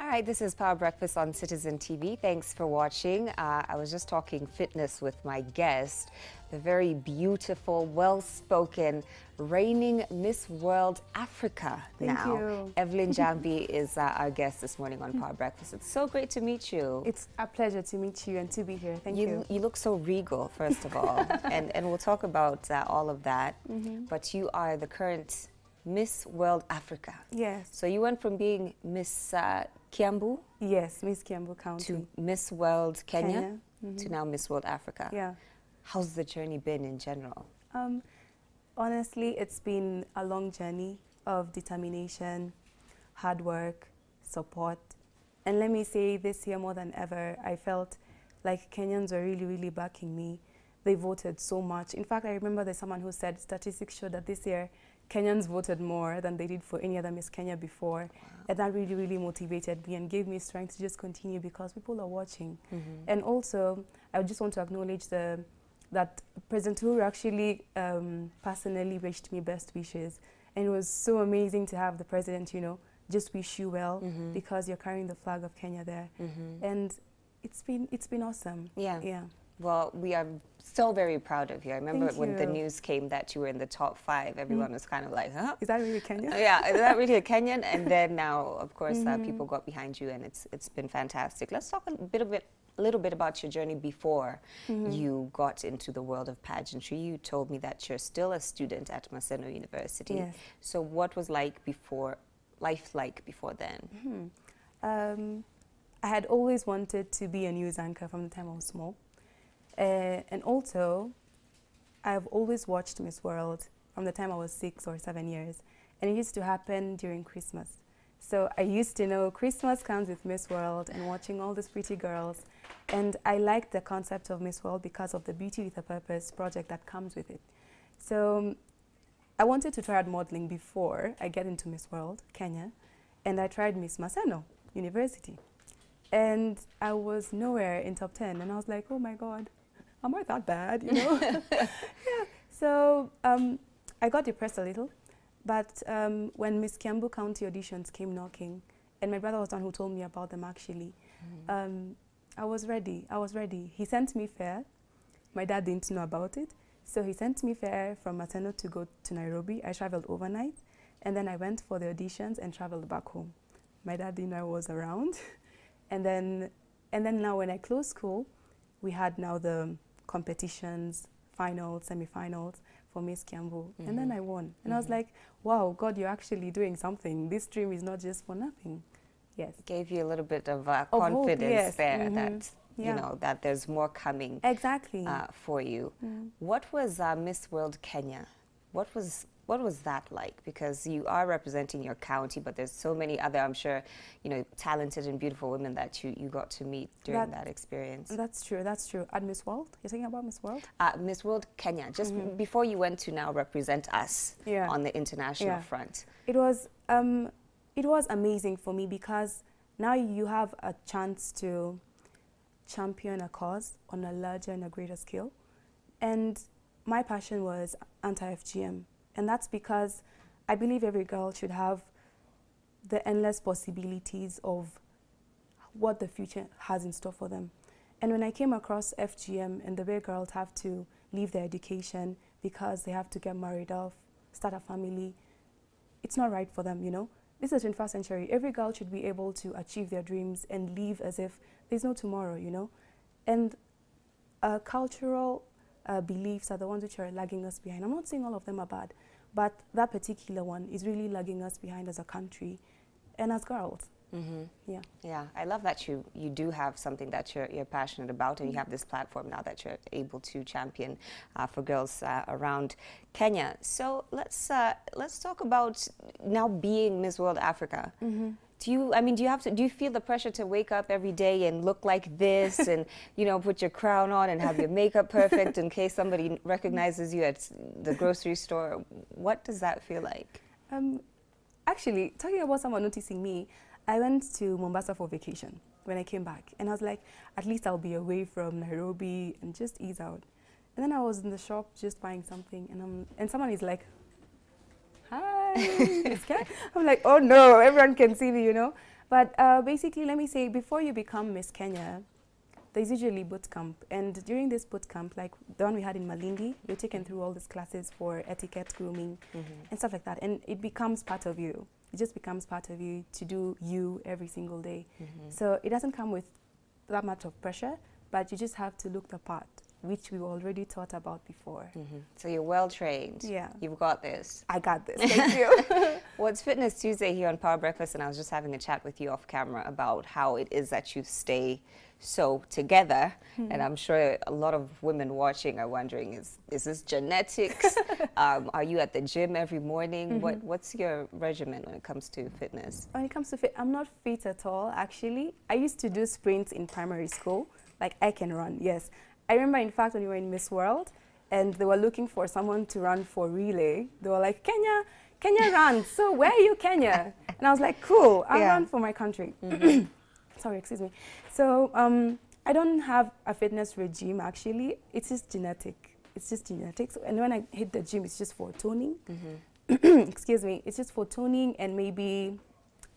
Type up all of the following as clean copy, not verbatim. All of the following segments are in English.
All right, this is Power Breakfast on Citizen TV. Thanks for watching. I was just talking fitness with my guest, the very beautiful, well-spoken, reigning Miss World Africa now. Thank you. Evelyn Jambi is our guest this morning on Power Breakfast. It's so great to meet you. It's a pleasure to meet you and to be here. Thank you. You look so regal, first of all, and we'll talk about all of that. But you are the current Miss World Africa. Yes. So you went from being Miss Kiambu? Yes, Miss Kiambu County. To Miss World Kenya, to now Miss World Africa. Yeah. How's the journey been in general? Honestly, it's been a long journey of determination, hard work, support. And let me say, this year more than ever, I felt like Kenyans were really, really backing me. They voted so much. In fact, I remember there's someone who said statistics show that this year Kenyans voted more than they did for any other Miss Kenya before. Wow. And that really, really motivated me and gave me strength to just continue because people are watching. And also, I just want to acknowledge that President Uhuru actually personally wished me best wishes. And it was so amazing to have the president, you know, just wish you well because you're carrying the flag of Kenya there. And it's been awesome. Yeah. Yeah. Well, we are so very proud of you. I remember when the news came that you were in the top 5, everyone was kind of like, huh? Is that really Kenyan? Yeah, is that really a Kenyan? And then now, of course, people got behind you, and it's been fantastic. Let's talk a little bit about your journey before you got into the world of pageantry. You told me that you're still a student at Maseno University. Yes. So what was life like before then? I had always wanted to be a news anchor from the time I was small. And also, I've always watched Miss World from the time I was 6 or 7 years. And it used to happen during Christmas. So I used to know Christmas comes with Miss World and watching all these pretty girls. And I liked the concept of Miss World because of the Beauty with a Purpose project that comes with it. So I wanted to try out modeling before I get into Miss World, Kenya. And I tried Miss Maseno University. And I was nowhere in top 10. And I was like, oh my God, am I that bad, you know? Yeah. So I got depressed a little. But when Miss Kiambu County auditions came knocking, and my brother was the one who told me about them actually, I was ready. I was ready. He sent me fare. My dad didn't know about it. So he sent me fare from Maseno to go to Nairobi. I traveled overnight. And then I went for the auditions and traveled back home. My dad didn't know I was around. And then now when I closed school, we had now the competitions, finals, semi-finals for Miss Kiambu. And then I won. And I was like, wow, God, you're actually doing something. This dream is not just for nothing. Yes. Gave you a little bit of confidence there that, you know, that there's more coming for you. What was Miss World Kenya? What was that like? Because you are representing your county, but there's so many other, I'm sure, you know, talented and beautiful women that you got to meet during that experience. That's true, that's true. At Miss World? You're talking about Miss World? Miss World Kenya, just before you went to now represent us on the international front. It was amazing for me because now you have a chance to champion a cause on a larger and a greater scale. And my passion was anti-FGM. And that's because I believe every girl should have the endless possibilities of what the future has in store for them. And when I came across FGM and the way girls have to leave their education because they have to get married off, start a family, it's not right for them, you know? This is the 21st century. Every girl should be able to achieve their dreams and live as if there's no tomorrow, you know? And cultural beliefs are the ones which are lagging us behind. I'm not saying all of them are bad, but that particular one is really lagging us behind as a country and as girls. Yeah. Yeah, I love that you do have something that you're passionate about, and you have this platform now that you're able to champion for girls around Kenya. So let's talk about now being Miss World Africa. Do you feel the pressure to wake up every day and look like this and, you know, put your crown on and have your makeup perfect in case somebody recognizes you at the grocery store? What does that feel like? Actually, talking about someone noticing me, I went to Mombasa for vacation when I came back. And I was like, at least I'll be away from Nairobi and just ease out. And then I was in the shop just buying something, and someone is like, hi, I'm like, oh no, everyone can see me, you know. But basically, let me say, before you become Miss Kenya, there's usually boot camp. And during this boot camp, like the one we had in Malindi, you're taken through all these classes for etiquette, grooming, and stuff like that. And it becomes part of you. It just becomes part of you to do you every single day. So it doesn't come with that much of pressure, but you just have to look the part, which we already thought about before. So you're well trained. Yeah. You've got this. I got this. Thank you. Well, it's Fitness Tuesday here on Power Breakfast, and I was just having a chat with you off camera about how it is that you stay so together. And I'm sure a lot of women watching are wondering, is this genetics? Are you at the gym every morning? What's your regimen when it comes to fitness? When it comes to fit, I'm not fit at all, actually. I used to do sprints in primary school. Like, I can run, yes. I remember, in fact, when we were in Miss World, and they were looking for someone to run for relay. They were like, Kenya runs. So where are you, Kenya? And I was like, cool, I'll run for my country. Sorry, excuse me. So I don't have a fitness regime, actually. It's just genetic. It's just genetics. And when I hit the gym, it's just for toning. Excuse me. It's just for toning and maybe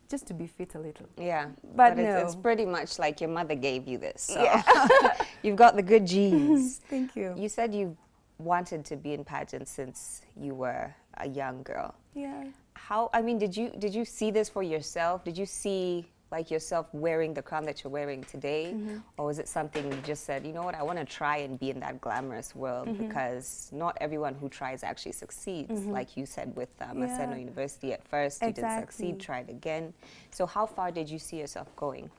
just to be fit a little. Yeah. But no. no. It's pretty much like your mother gave you this. So Yeah. you've got the good genes. Thank you. You said you wanted to be in pageants since you were a young girl. Yeah. How, I mean, did you see this for yourself? Did you see like yourself wearing the crown that you're wearing today? Or was it something you just said, you know what, I want to try and be in that glamorous world, because not everyone who tries actually succeeds. Like you said with Maseno University at first, you didn't succeed, tried again. So how far did you see yourself going?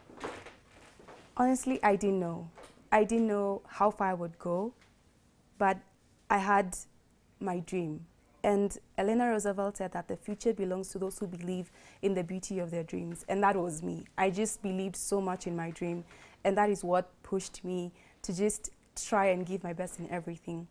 Honestly, I didn't know. I didn't know how far I would go, but I had my dream. And Eleanor Roosevelt said that the future belongs to those who believe in the beauty of their dreams. And that was me. I just believed so much in my dream. And that is what pushed me to just try and give my best in everything.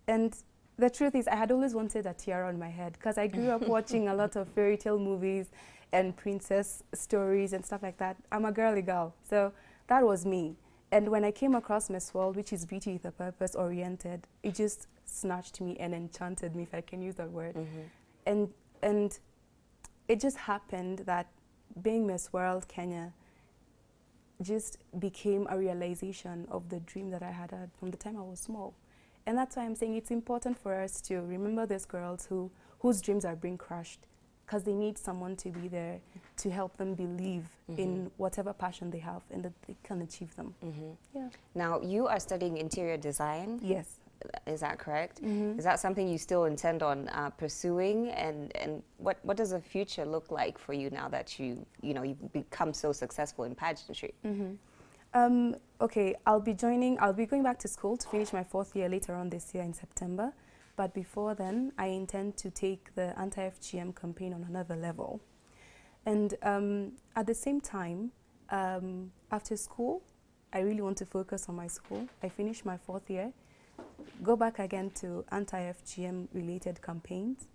And the truth is, I had always wanted a tiara on my head, because I grew up watching a lot of fairy tale movies and princess stories and stuff like that. I'm a girly girl. So that was me. And when I came across Miss World, which is beauty with a purpose oriented, it just snatched me and enchanted me, if I can use that word. And it just happened that being Miss World Kenya just became a realization of the dream that I had from the time I was small. And that's why I'm saying it's important for us to remember these girls whose dreams are being crushed, because they need someone to be there to help them believe in whatever passion they have and that they can achieve them. Yeah. Now, you are studying interior design. Yes. Is that correct? Is that something you still intend on pursuing? And what does the future look like for you now that you've become so successful in pageantry? Okay, I'll be going back to school to finish my 4th year later on this year in September. But before then, I intend to take the anti-FGM campaign on another level. And at the same time, after school, I really want to focus on my school. I finish my 4th year, go back again to anti-FGM related campaigns.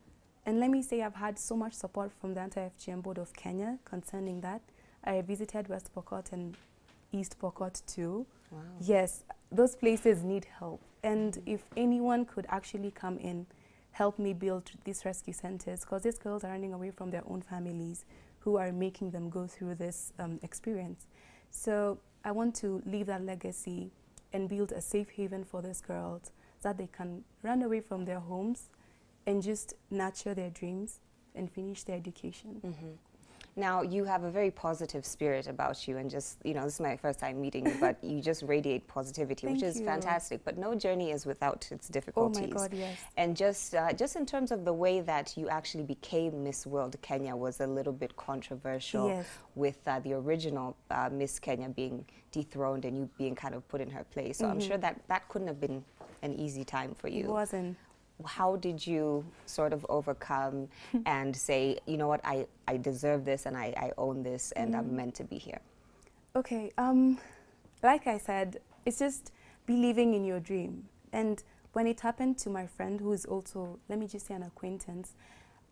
And let me say, I've had so much support from the Anti-FGM Board of Kenya concerning that. I visited West Pokot and East Pokot too. Wow. Yes, those places need help. And if anyone could actually come in, help me build these rescue centers, because these girls are running away from their own families who are making them go through this experience. So I want to leave that legacy and build a safe haven for these girls so that they can run away from their homes and just nurture their dreams and finish their education. Now, you have a very positive spirit about you, and just, this is my first time meeting you, but you just radiate positivity, which is fantastic. But no journey is without its difficulties. Oh my God, yes. And just in terms of the way that you actually became Miss World Kenya was a little bit controversial, with the original Miss Kenya being dethroned and you being kind of put in her place. So I'm sure that couldn't have been an easy time for you. It wasn't. How did you sort of overcome and say, you know what, I deserve this and I own this and I'm meant to be here? Okay, like I said, it's just believing in your dream. And when it happened to my friend, who is also, let me just say, an acquaintance,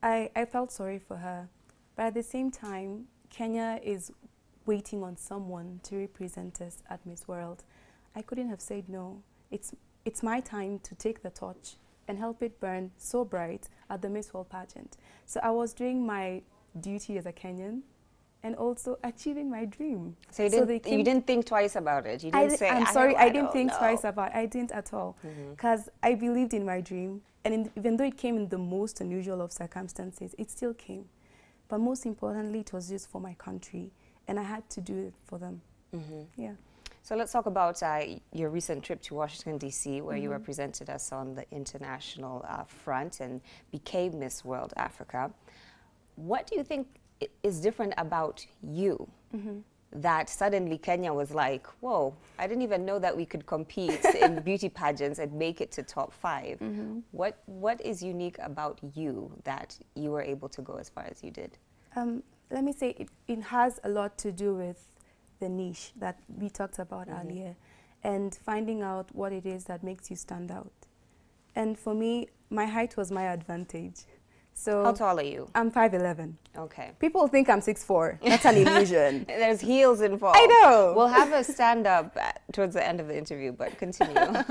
I felt sorry for her. But at the same time, Kenya is waiting on someone to represent us at Miss World. I couldn't have said no. It's my time to take the torch and help it burn so bright at the Miss World pageant. So I was doing my duty as a Kenyan and also achieving my dream. So you didn't think twice about it? You didn't say, I'm sorry, I didn't think know. twice about it. I didn't at all. Because I believed in my dream. And even though it came in the most unusual of circumstances, it still came. But most importantly, it was just for my country. And I had to do it for them. Yeah. So let's talk about your recent trip to Washington, D.C., where you represented us on the international front and became Miss World Africa. What do you think is different about you that suddenly Kenya was like, whoa, I didn't even know that we could compete in beauty pageants and make it to top 5. What is unique about you that you were able to go as far as you did? Let me say it has a lot to do with the niche that we talked about earlier, and finding out what it is that makes you stand out. And for me, my height was my advantage. So how tall are you? I'm 5'11". Okay. People think I'm 6'4". That's an illusion. There's heels involved. I know. We'll have a stand up towards the end of the interview, but continue.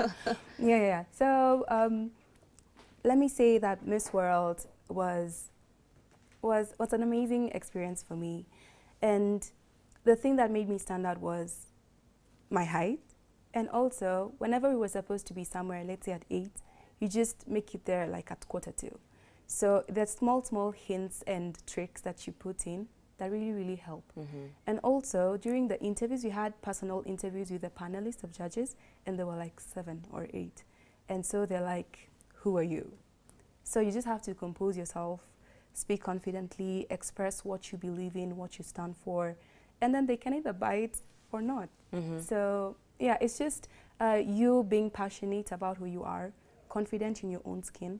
Yeah. So let me say that Miss World was an amazing experience for me. And the thing that made me stand out was my height. And also, whenever we were supposed to be somewhere, let's say at 8, you just make it there like at 1:45. So there's small hints and tricks that you put in that really help. And also, during the interviews, we had personal interviews with a panelist of judges, and there were like 7 or 8. And so they're like, who are you? So you just have to compose yourself, speak confidently, express what you believe in, what you stand for, and then they can either buy it or not. So yeah, it's just you being passionate about who you are, confident in your own skin,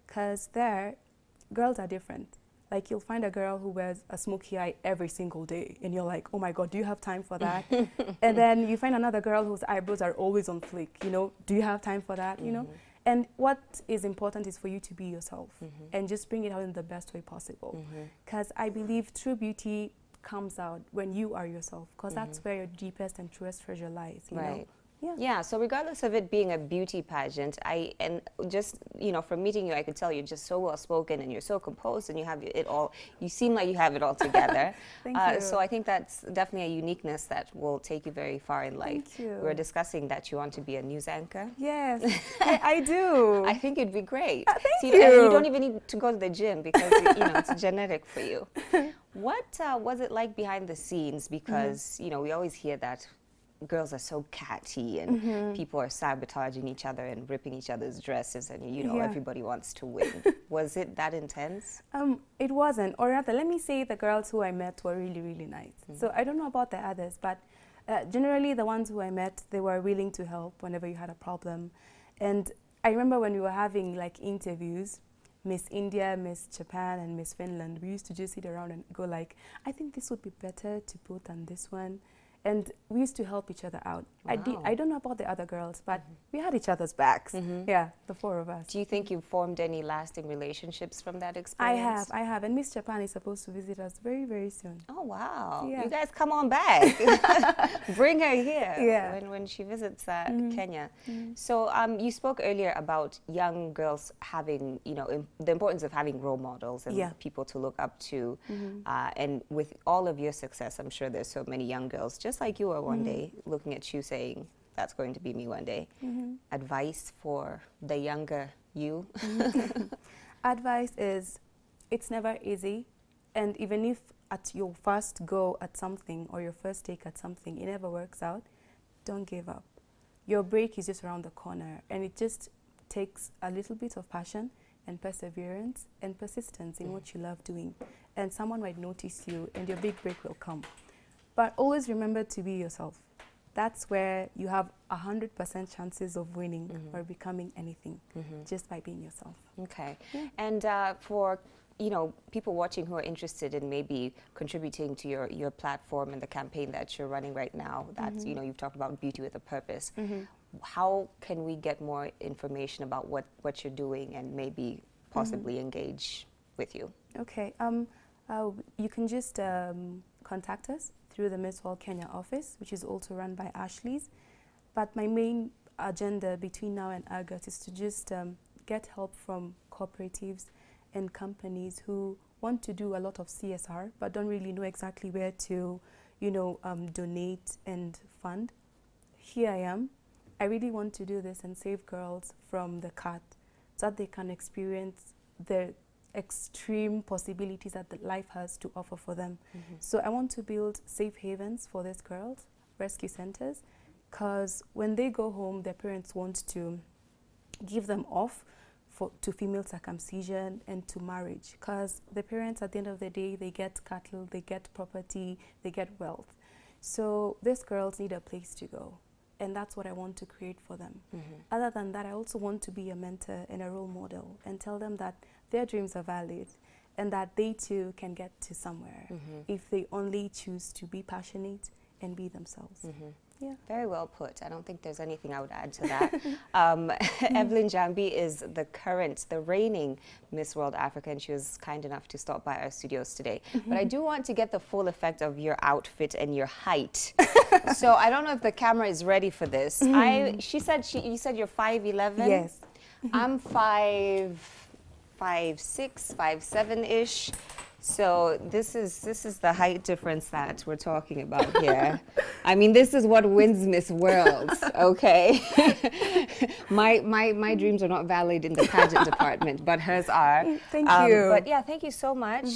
because there, girls are different. Like, you'll find a girl who wears a smoky eye every single day, and you're like, oh my God, do you have time for that? And then you find another girl whose eyebrows are always on flick, you know, do you have time for that, you know? And what is important is for you to be yourself and just bring it out in the best way possible. Because I believe true beauty comes out when you are yourself, because that's where your deepest and truest treasure lies, you know? Yeah, so regardless of it being a beauty pageant, and just, you know, from meeting you, I could tell you're just so well-spoken and you're so composed and you have it all, you seem like you have it all together. Thank you. So I think that's definitely a uniqueness that will take you very far in life. Thank you. We were discussing that you want to be a news anchor. Yes, I do. I think it'd be great. Thank you. And you don't even need to go to the gym because, you know, it's genetic for you. What was it like behind the scenes? Because, you know, we always hear that girls are so catty and people are sabotaging each other and ripping each other's dresses and, you know, everybody wants to win. Was it that intense? It wasn't. Or rather, let me say the girls who I met were really nice. So I don't know about the others, but generally the ones who I met, they were willing to help whenever you had a problem. And I remember when we were having like interviews, Miss India, Miss Japan, and Miss Finland, we used to just sit around and go like, I think this would be better to put on this one. And we used to help each other out. Wow. I don't know about the other girls, but we had each other's backs. Yeah, the 4 of us. Do you think you've formed any lasting relationships from that experience? I have. And Miss Japan is supposed to visit us very soon. Oh, wow. Yeah. You guys come on back. Bring her here when she visits Kenya. So you spoke earlier about young girls having, you know, the importance of having role models and people to look up to. And with all of your success, I'm sure there's so many young girls just like you are one day looking at you saying, that's going to be me one day. Advice for the younger you? Advice is, it's never easy. And even if at your first go at something or your first take at something, it never works out, don't give up. Your break is just around the corner, and it just takes a little bit of passion and perseverance and persistence in what you love doing. And someone might notice you and your big break will come. But always remember to be yourself. That's where you have 100% chances of winning or becoming anything, just by being yourself. Okay. Yeah. And for, you know, people watching who are interested in maybe contributing to your platform and the campaign that you're running right now, that's, you know, you've talked about beauty with a purpose. How can we get more information about what you're doing and maybe possibly engage with you? Okay. You can just contact us through the Miss World Kenya office, which is also run by Ashley's. But my main agenda between now and August is to just get help from cooperatives and companies who want to do a lot of CSR, but don't really know exactly where to, you know, donate and fund. Here I am. I really want to do this and save girls from the cut so that they can experience the extreme possibilities that life has to offer for them. So I want to build safe havens for these girls, rescue centers, because when they go home, their parents want to give them off to female circumcision and to marriage, because the parents at the end of the day, they get cattle, they get property, they get wealth. So these girls need a place to go, and that's what I want to create for them. Other than that, I also want to be a mentor and a role model and tell them that their dreams are valid and that they too can get to somewhere if they only choose to be passionate and be themselves. Yeah. Very well put. I don't think there's anything I would add to that. Evelyn Jambi is the reigning Miss World Africa, and she was kind enough to stop by our studios today. But I do want to get the full effect of your outfit and your height. So I don't know if the camera is ready for this. You said you're 5'11"? Yes. I'm 5'6", 5'7"-ish. So this is the height difference that we're talking about here. I mean, this is what wins Miss World, okay? my dreams are not valid in the pageant department, but hers are. Thank you. But yeah, thank you so much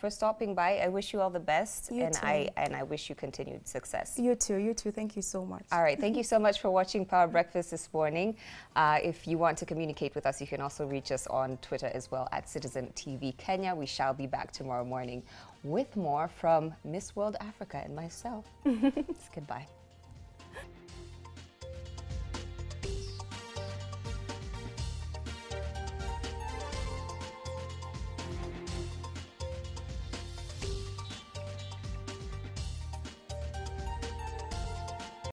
for stopping by. I wish you all the best, You too. and I wish you continued success. You too. Thank you so much. All right, thank you so much for watching Power Breakfast this morning. If you want to communicate with us, you can also reach us on Twitter as well at Citizen TV Kenya. We shall be back tomorrow morning with more from Miss World Africa and myself. Goodbye.